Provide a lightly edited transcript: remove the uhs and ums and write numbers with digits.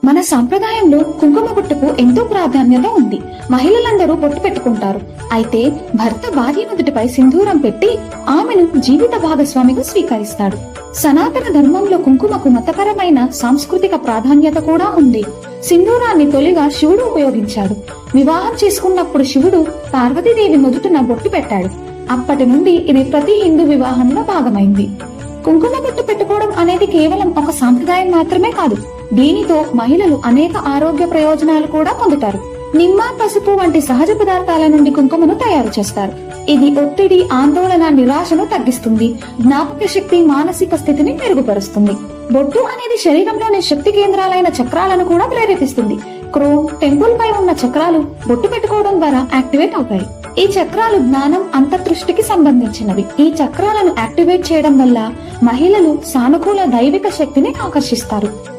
మన సాంప్రదాయంలో కుంకుమ బొట్టుకు ఎంతో ప్రాధాన్యత ఉంది. మహిళలందరూ బొట్టు పెట్టుకుంటారు. అయితే భర్త భార్య నుదుటిపై సింధూరం పెట్టి ఆమెను జీవిత భాగస్వామిగా స్వీకరిస్తాడు. సనాతన ధర్మంలో కుంకుమకు మతపరమైన సాంస్కృతిక ప్రాధాన్యత కూడా ఉంది. సింధూరాన్ని తొలిగా శివుడు ఉపయోగించాడు. వివాహం చేసుకున్నప్పుడు శివుడు పార్వతీదేవి నుదుటిన బొట్టు పెట్టాడు. అప్పటి నుండి ఇది ప్రతి హిందూ వివాహంలో భాగమైంది. కుంకుమ బొట్టు పెట్టుకోవడం అనేది కేవలం ఒక సాంప్రదాయం మాత్రమే కాదు. దీనితో మహిళలు అనేక ఆరోగ్య ప్రయోజనాలు కూడా పొందుతారు. నిమ్మ, పసుపు వంటి సహజ పదార్థాల నుండి కుంకుమను తయారు చేస్తారు. ఇది ఒత్తిడి, ఆందోళన, నిరాశను తగ్గిస్తుంది. జ్ఞాపక శక్తి, మానసిక స్థితిని మెరుగుపరుస్తుంది. బొట్టు అనేది శరీరంలోని శక్తి కేంద్రాలైన చక్రాలను కూడా ప్రేరేపిస్తుంది. క్రోమ్, టెంపుల్ పై ఉన్న చక్రాలు బొట్టు పెట్టుకోవడం ద్వారా యాక్టివేట్ అవుతాయి. ఈ చక్రాలు జ్ఞానం, అంతర్దృష్టికి సంబంధించినవి. ఈ చక్రాలను యాక్టివేట్ చేయడం వల్ల మహిళలు సానుకూల దైవిక శక్తిని ఆకర్షిస్తారు.